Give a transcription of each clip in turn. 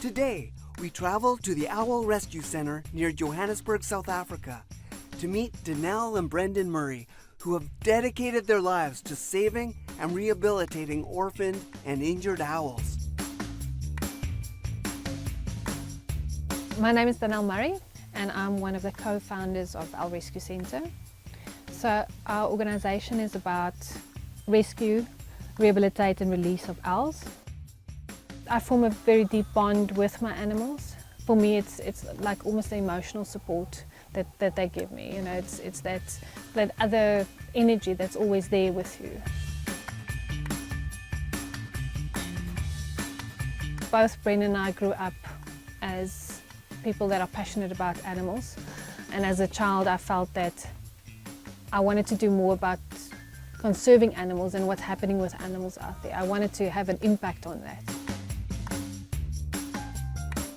Today, we travel to the Owl Rescue Center near Johannesburg, South Africa, to meet Danelle and Brendan Murray, who have dedicated their lives to saving and rehabilitating orphaned and injured owls. My name is Danelle Murray, and I'm one of the co-founders of Owl Rescue Center. So our organization is about rescue, rehabilitate and release of owls. I form a very deep bond with my animals. For me, it's like almost the emotional support that they give me. You know, it's that other energy that's always there with you. Both Brendan and I grew up as people that are passionate about animals, and as a child I felt that I wanted to do more about conserving animals and what's happening with animals out there. I wanted to have an impact on that.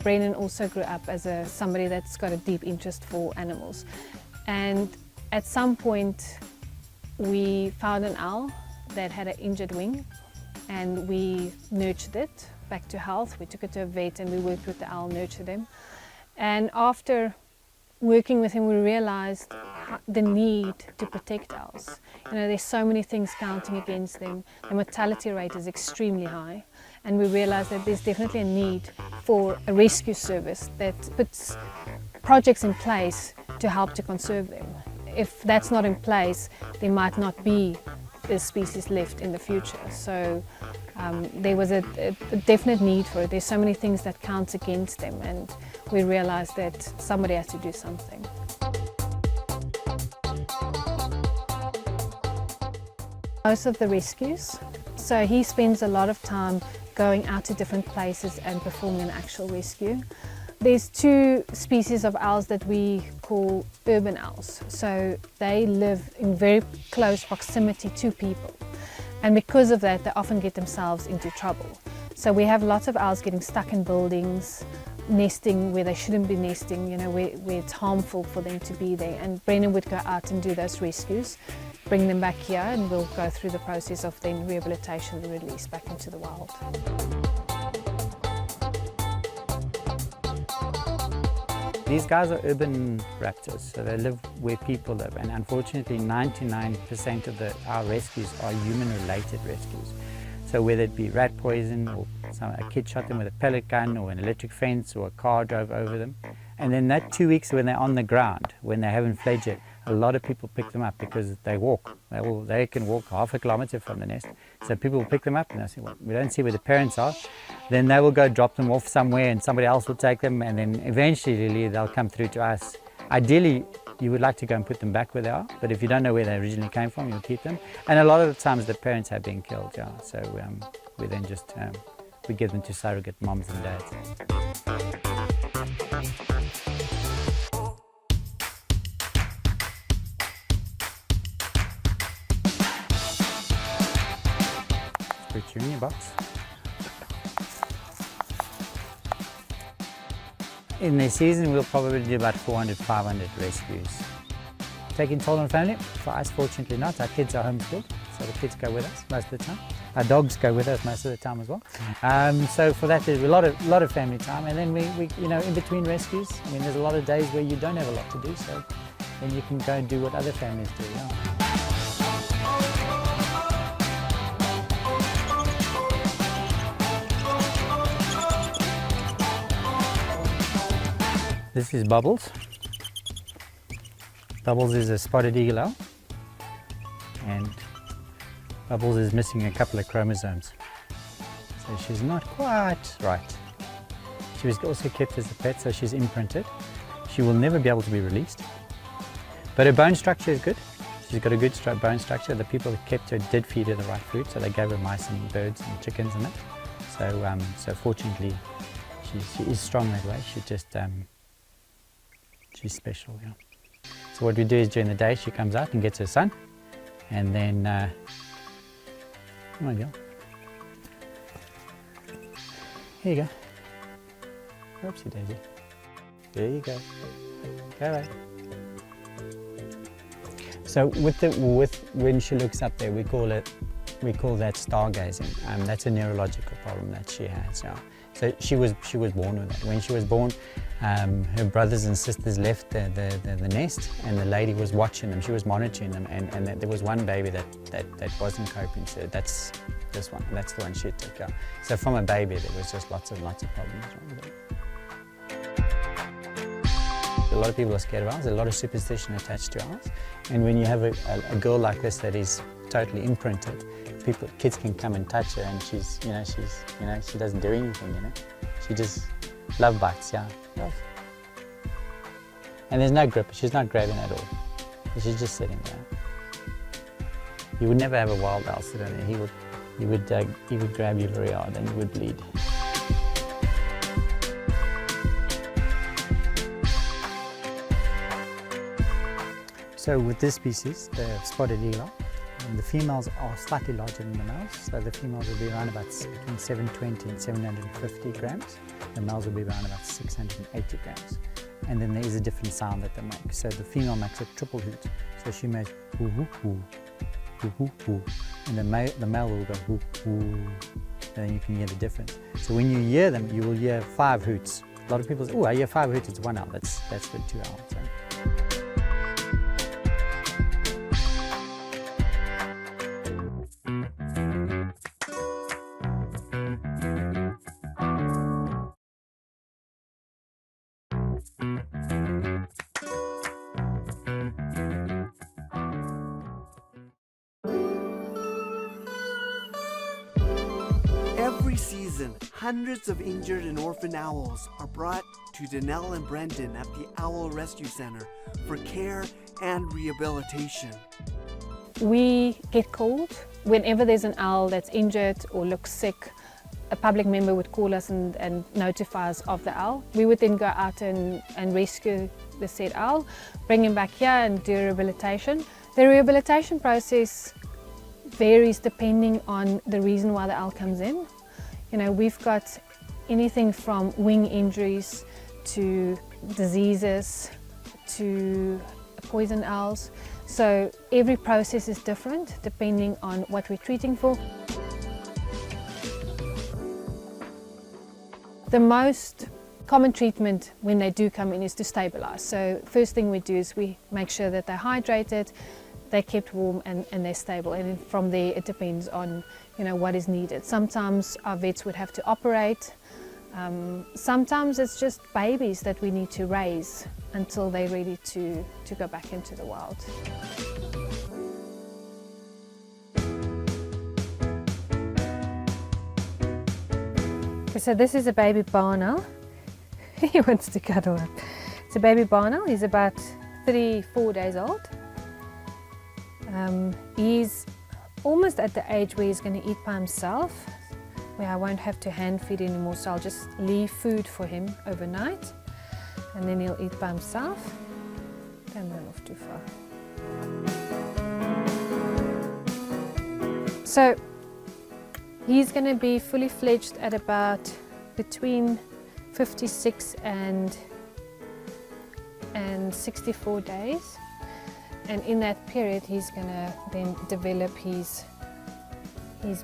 Brendan also grew up as somebody that's got a deep interest for animals, and at some point we found an owl that had an injured wing, and we nurtured it back to health. We took it to a vet and we worked with the owl, nurtured him, and after working with him we realized the need to protect owls. You know, there's so many things counting against them. The mortality rate is extremely high, and we realized that there's definitely a need for a rescue service that puts projects in place to help to conserve them. If that's not in place, there might not be this species left in the future. So there was a definite need for it. There's so many things that count against them, and we realized that somebody has to do something. Most of the rescues, so he spends a lot of time going out to different places and performing an actual rescue. There's two species of owls that we call urban owls. So they live in very close proximity to people. And because of that, they often get themselves into trouble. So we have lots of owls getting stuck in buildings, nesting where they shouldn't be nesting, you know, where it's harmful for them to be there. And Brendan would go out and do those rescues, bring them back here, and we'll go through the process of then rehabilitation and release back into the wild. These guys are urban raptors, so they live where people live, and unfortunately 99% of our rescues are human-related rescues. So whether it be rat poison, or a kid shot them with a pellet gun, or an electric fence, or a car drove over them, and then that 2 weeks when they're on the ground, when they haven't fledged yet, a lot of people pick them up because they walk. They can walk half a kilometre from the nest. So people will pick them up and they say, well, we don't see where the parents are. Then they will go drop them off somewhere and somebody else will take them, and then eventually they'll come through to us. Ideally, you would like to go and put them back where they are, but if you don't know where they originally came from, you'll keep them. And a lot of the times the parents have been killed, yeah. So we then just, we give them to surrogate moms and dads. Put you in your box. In the season, we'll probably do about 400, 500 rescues. Taking toll on family? For us, fortunately not. Our kids are homeschooled, so the kids go with us most of the time. Our dogs go with us most of the time as well. So for that, there's a lot of family time. And then we, you know, in between rescues, I mean, there's a lot of days where you don't have a lot to do, so then you can go and do what other families do. Yeah. This is Bubbles. Bubbles is a spotted eagle owl, and Bubbles is missing a couple of chromosomes, so she's not quite right. She was also kept as a pet, so she's imprinted. She will never be able to be released, but her bone structure is good, She's got a good bone structure. The people that kept her did feed her the right food, so they gave her mice and birds and chickens and that. So fortunately, she is strong that way. She's special, yeah. So what we do is during the day she comes out and gets her sun, and then come on, girl. Here you go. Oopsie daisy. There you go. Go away. So when she looks up there, we call that stargazing. That's a neurological problem that she has. Yeah. So she was born with that. When she was born, her brothers and sisters left the nest, and the lady was watching them. She was monitoring them, and there was one baby that wasn't coping. So that's this one. That's the one she took out. So from a baby, there was just lots of problems wrong with it. A lot of people are scared of owls. There's a lot of superstition attached to owls, and when you have a girl like this that is totally imprinted, kids can come and touch her, and she doesn't do anything. She just love bites, yeah, love. And there's no grip. She's not grabbing at all. She's just sitting there. You would never have a wild owl sit on there. He would grab you very hard, and you would bleed. So with this species, the spotted eagle owl, the females are slightly larger than the males. So the females will be around about between 720 and 750 grams. The males will be around about 680 grams. And then there is a different sound that they make. So the female makes a triple hoot. So she makes hoo hoo hoo, hoo hoo hoo. And the male will go hoo hoo. And then you can hear the difference. So when you hear them, you will hear 5 hoots. A lot of people say, oh, I hear 5 hoots, it's 1 owl. That's the 2 owls. So. Every season, hundreds of injured and orphaned owls are brought to Danelle and Brendan at the Owl Rescue Center for care and rehabilitation. We get called whenever there's an owl that's injured or looks sick. A public member would call us and notify us of the owl. We would then go out and rescue the said owl, bring him back here and do rehabilitation. The rehabilitation process varies depending on the reason why the owl comes in. We've got anything from wing injuries to diseases to poison owls. So every process is different depending on what we're treating for. The most common treatment when they do come in is to stabilize. So first thing we do is we make sure that they're hydrated, they're kept warm and they're stable, and from there it depends on what is needed. Sometimes our vets would have to operate. Sometimes it's just babies that we need to raise until they're ready to go back into the wild. Okay, so this is a baby barn owl. He wants to cuddle up. It's a baby barn owl. He's about 3-4 days old. He's almost at the age where he's going to eat by himself, where I won't have to hand feed anymore, so I'll just leave food for him overnight and then he'll eat by himself. Don't run off too far. So he's going to be fully fledged at about between 56 and 64 days. And in that period, he's going to then develop his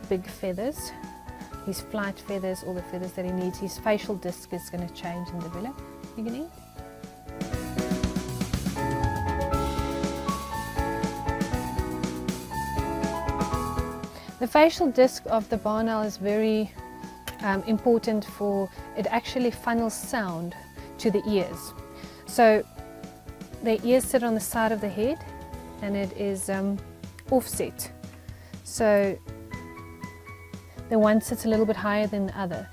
big feathers, his flight feathers, all the feathers that he needs. His facial disc is going to change and develop. You can eat. The facial disc of the barn owl is very important for, it actually funnels sound to the ears. So the ears sit on the side of the head and it is offset. So the one sits a little bit higher than the other.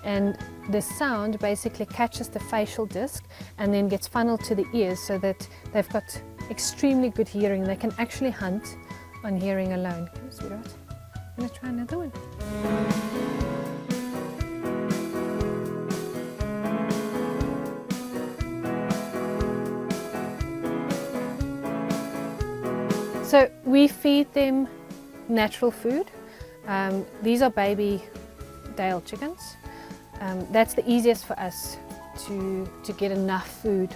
And the sound basically catches the facial disc and then gets funneled to the ears so that they've got extremely good hearing. They can actually hunt on hearing alone. Come, sweetheart. I'm going to try another one. So we feed them natural food. These are baby Dale chickens. That's the easiest for us to get enough food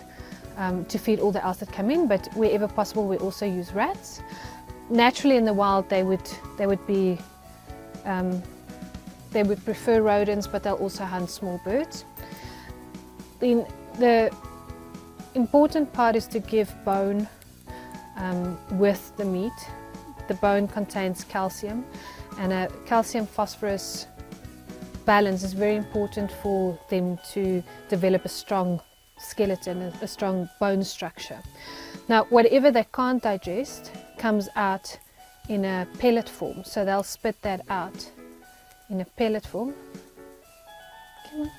to feed all the owls that come in, but wherever possible we also use rats. Naturally in the wild they would prefer rodents, but they'll also hunt small birds. Then the important part is to give bone with the meat. The bone contains calcium, and a calcium phosphorus balance is very important for them to develop a strong skeleton, a strong bone structure. Now whatever they can't digest comes out in a pellet form, so they'll spit that out in a pellet form. Come on.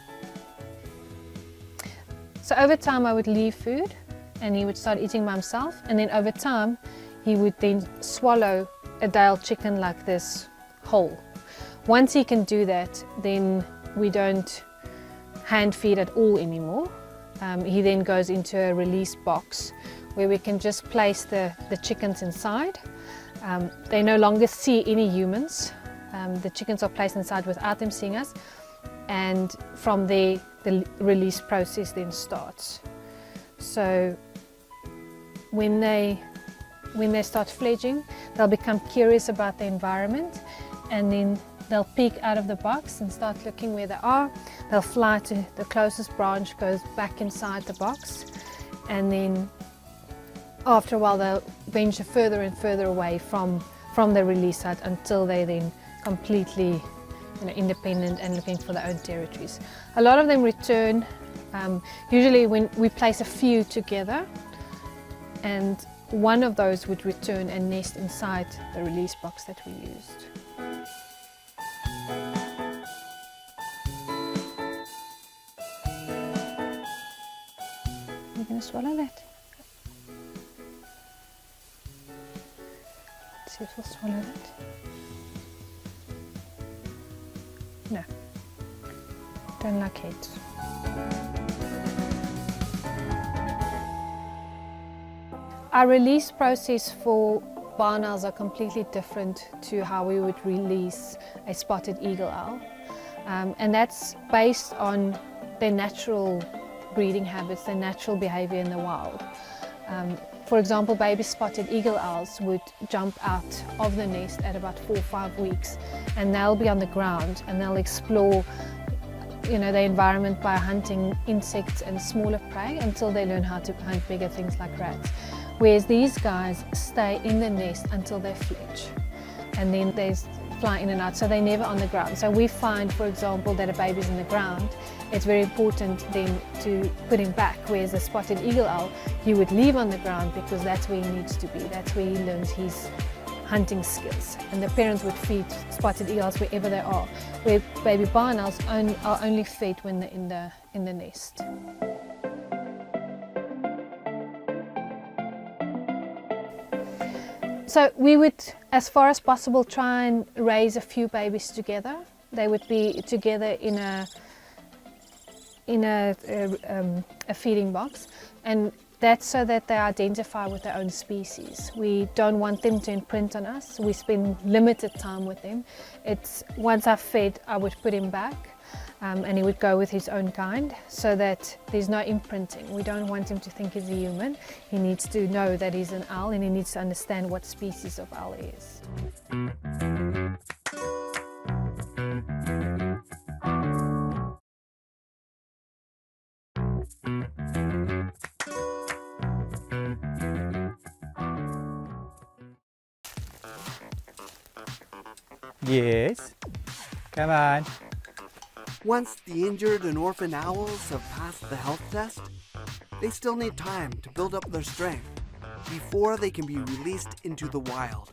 So over time I would leave food and he would start eating by himself, and then over time he would then swallow a Dale chicken like this whole. Once he can do that, then we don't hand feed at all anymore. He then goes into a release box where we can just place the chickens inside. They no longer see any humans. The chickens are placed inside without them seeing us, and from there the release process then starts. So when they start fledging, they'll become curious about the environment, and then they'll peek out of the box and start looking where they are. They'll fly to the closest branch, goes back inside the box, and then after a while they'll venture further and further away from the release site until they're then completely independent and looking for their own territories. A lot of them return, usually when we place a few together, and one of those would return and nest inside the release box that we used. You're going to swallow that? Let's see if we'll swallow that. No, don't like heads. Our release process for barn owls are completely different to how we would release a spotted eagle owl, and that's based on their natural breeding habits, their natural behavior in the wild. For example, baby spotted eagle owls would jump out of the nest at about 4 or 5 weeks, and they'll be on the ground and they'll explore the environment by hunting insects and smaller prey until they learn how to hunt bigger things like rats. Whereas these guys stay in the nest until they fledge, and then they fly in and out, so they're never on the ground. So we find, for example, that a baby's in the ground, it's very important then to put him back, whereas a spotted eagle owl you would leave on the ground because that's where he needs to be, that's where he learns his hunting skills, and the parents would feed spotted eagles wherever they are, where baby barn owls are only fed when they're in the nest. So we would, as far as possible, try and raise a few babies together. They would be together in a feeding box, and that's so that they identify with their own species. We don't want them to imprint on us. We spend limited time with them. It's once I've fed, I would put him back, and he would go with his own kind, so that there's no imprinting. We don't want him to think he's a human. He needs to know that he's an owl, and he needs to understand what species of owl he is. Yes, come on. Once the injured and orphaned owls have passed the health test, they still need time to build up their strength before they can be released into the wild.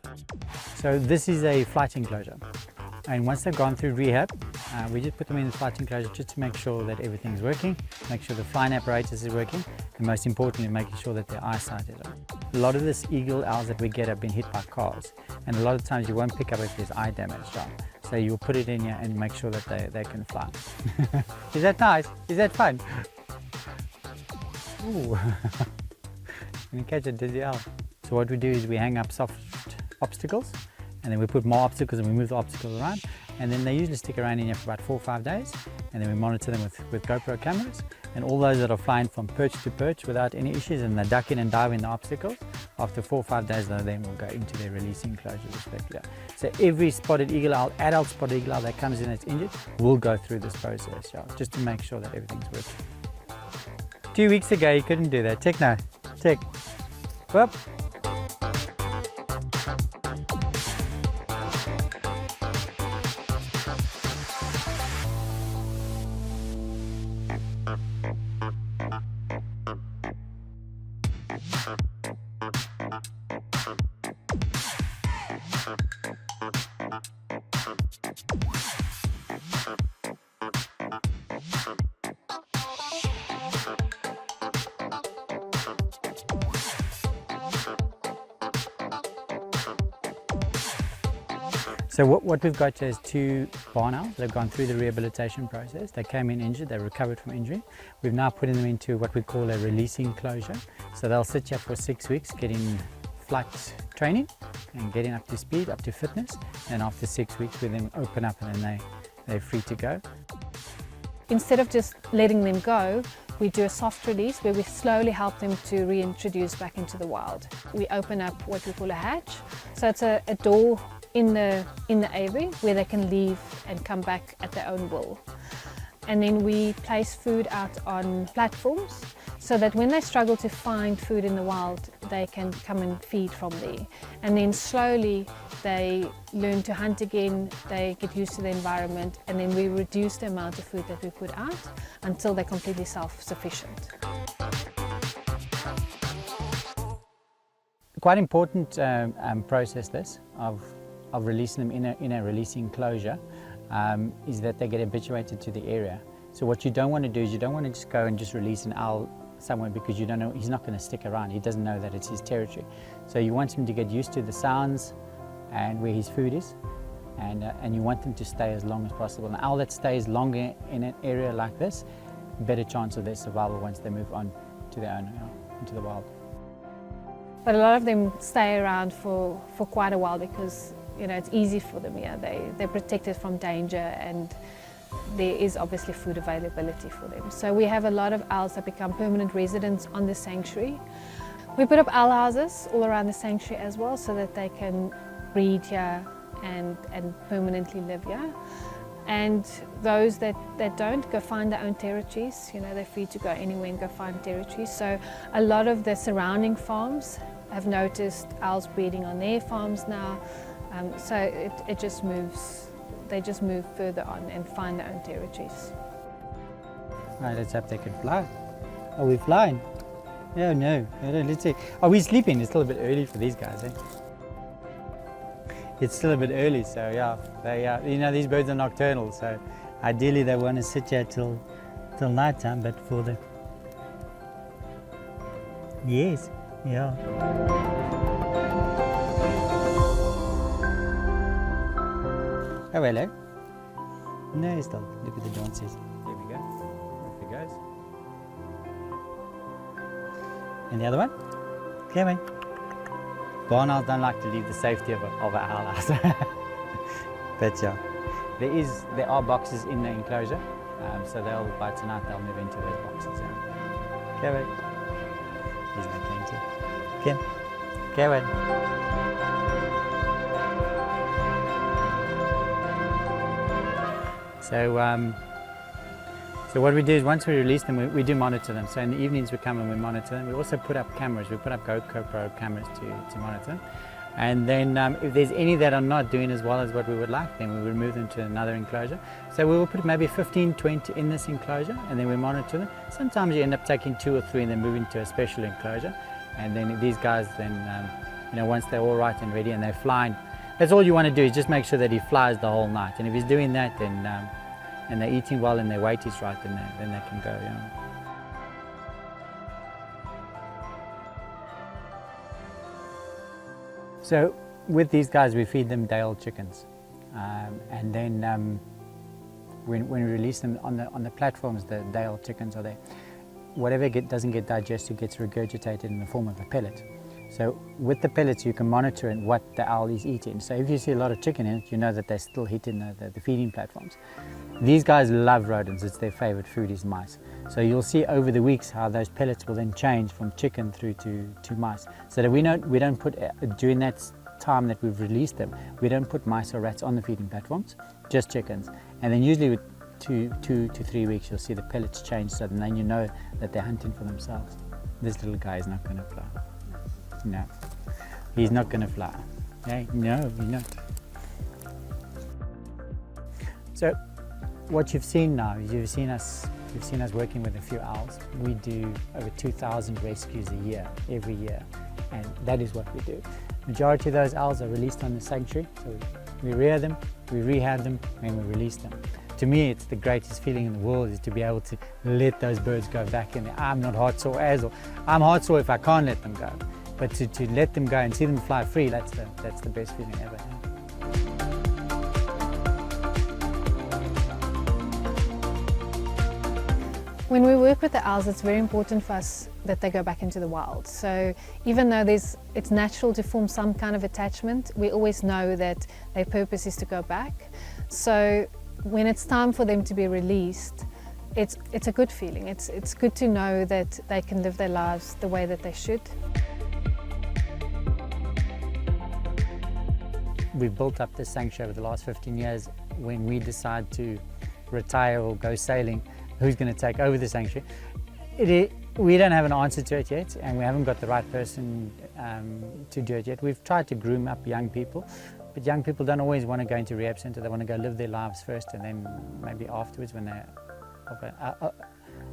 So this is a flight enclosure, and once they've gone through rehab, we just put them in the flight enclosure just to make sure that everything's working, make sure the flying apparatus is working, and most importantly making sure that their eyesight is on. a lot of these eagle owls that we get have been hit by cars, and a lot of times you won't pick up if there's eye damage, John. So you'll put it in here and make sure that they can fly. Is that nice? Is that fun? Ooh. You can catch a dizzy owl. So what we do is we hang up soft obstacles, and then we put more obstacles and we move the obstacles around, and then they usually stick around in here for about 4 or 5 days, and then we monitor them with GoPro cameras, and all those that are flying from perch to perch without any issues and they duck in and dive in the obstacles, after 4 or 5 days they then will go into their releasing closure respectively. So every spotted eagle owl, adult spotted eagle owl that comes in that's injured will go through this process, yeah, just to make sure that everything's working. 2 weeks ago you couldn't do that. Check now, check. Whoop. So what we've got here is 2 barn owls. They've gone through the rehabilitation process. They came in injured, they recovered from injury. We've now put them into what we call a releasing closure. So they'll sit here for 6 weeks getting flight training and getting up to speed, up to fitness. And after 6 weeks we then open up and then they're free to go. Instead of just letting them go, we do a soft release where we slowly help them to reintroduce back into the wild. We open up what we call a hatch. So it's a door in the aviary where they can leave and come back at their own will. And then we place food out on platforms so that when they struggle to find food in the wild, they can come and feed from there. And then slowly they learn to hunt again, they get used to the environment, and then we reduce the amount of food that we put out until they're completely self-sufficient. Quite important process this of releasing them in a releasing closure is that they get habituated to the area. So what you don't want to do is you don't want to just go and just release an owl somewhere because you don't know, he's not going to stick around, he doesn't know that it's his territory. So you want him to get used to the sounds and where his food is, and you want them to stay as long as possible. An owl that stays longer in an area like this, better chance of their survival once they move on to their own, into the wild. But a lot of them stay around for quite a while because it's easy for them here. They're protected from danger and there is obviously food availability for them. So we have a lot of owls that become permanent residents on the sanctuary. We put up owl houses all around the sanctuary as well so that they can breed here and permanently live here. And those that don't, go find their own territories. They're free to go anywhere and go find territories. So a lot of the surrounding farms have noticed owls breeding on their farms now. So it just moves, they just move further on and find their own territories. Right, let's hope they can fly. Are we flying? Oh no, let's see. Are we sleeping? It's still a bit early for these guys, eh? It's still a bit early, so yeah, they, these birds are nocturnal, so ideally they want to sit here till night time, but for the... Yes, yeah. Oh, hello. No, stop. Look at the dancers. There we go. Off it goes. And the other one? Come on. Barn owls don't like to leave the safety of an owl house. But yeah, there are boxes in the enclosure, so by tonight they'll move into those boxes. Yeah. Come on. He's not going to. Come on. So what we do is once we release them, we do monitor them. So in the evenings we come and we monitor them. We also put up cameras. We put up GoPro cameras to monitor them. And then if there's any that are not doing as well as what we would like, then we remove them to another enclosure. So we will put maybe 15, 20 in this enclosure and then we monitor them. Sometimes you end up taking 2 or 3 and then move into a special enclosure. And then these guys then, once they're all right and ready and they're flying, that's all you want to do is just make sure that he flies the whole night. And if he's doing that, then and they're eating well and their weight is right, then they can go. So with these guys, we feed them day-old chickens, and then when we release them on the platforms, the day-old chickens are there. Whatever doesn't get digested gets regurgitated in the form of a pellet. So with the pellets, you can monitor what the owl is eating. So if you see a lot of chicken in it, you know that they're still hitting the feeding platforms. These guys love rodents. It's their favorite food is mice. So you'll see over the weeks how those pellets will then change from chicken through to mice. So that we don't put, during that time that we've released them, we don't put mice or rats on the feeding platforms, just chickens. And then usually with 2 to 3 weeks, you'll see the pellets change, so then you know that they're hunting for themselves. This little guy is not going to fly. No, he's not going to fly. Okay? No, he's not. So what you've seen now is you've seen us working with a few owls. We do over 2,000 rescues a year, every year, and that is what we do. Majority of those owls are released on the sanctuary, so we rear them, we rehab them, and we release them. To me, it's the greatest feeling in the world is to be able to let those birds go back in there. I'm not heart sore as well. I'm heart sore if I can't let them go. But to let them go and see them fly free, that's the best feeling ever. When we work with the owls, it's very important for us that they go back into the wild. So even though it's natural to form some kind of attachment, we always know that their purpose is to go back. So when it's time for them to be released, it's a good feeling. It's good to know that they can live their lives the way that they should. We've built up this sanctuary over the last 15 years. When we decide to retire or go sailing, who's going to take over the sanctuary? We don't have an answer to it yet, and we haven't got the right person to do it yet. We've tried to groom up young people, but young people don't always want to go into rehab center. They want to go live their lives first, and then maybe afterwards, when they're of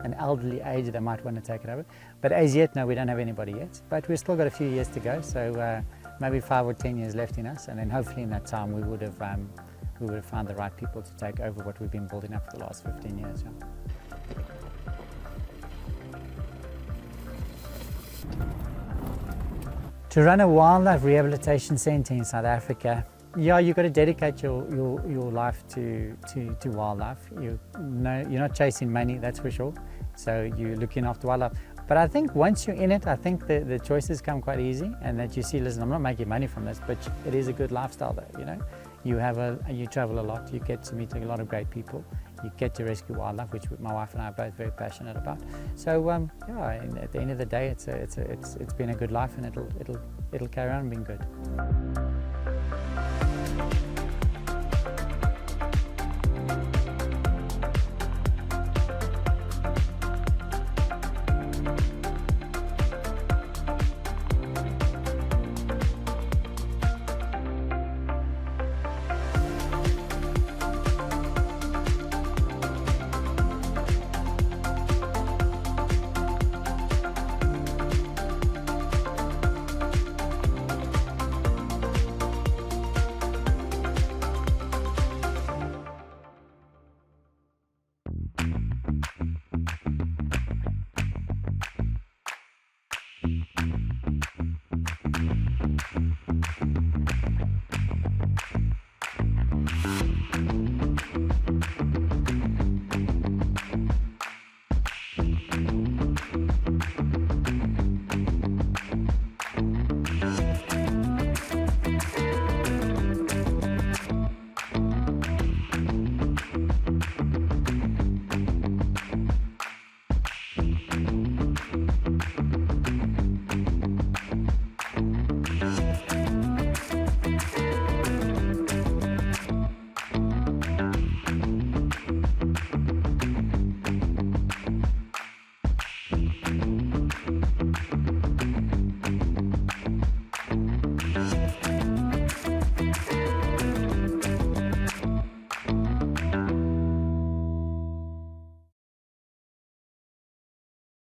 an elderly age, they might want to take it over. But as yet, no, we don't have anybody yet. But we've still got a few years to go, so maybe 5 or 10 years left in us, and then hopefully in that time we would have found the right people to take over what we've been building up for the last 15 years. Yeah. To run a wildlife rehabilitation centre in South Africa, yeah, you've got to dedicate your life to wildlife. You're not chasing money, that's for sure. So you're looking after wildlife. But I think once you're in it, I think the choices come quite easy, and that you see, listen, I'm not making money from this, but it is a good lifestyle though, you know. You travel a lot, you get to meet a lot of great people, you get to rescue wildlife, which my wife and I are both very passionate about. So yeah, and at the end of the day, it's been a good life, and it'll carry on being good.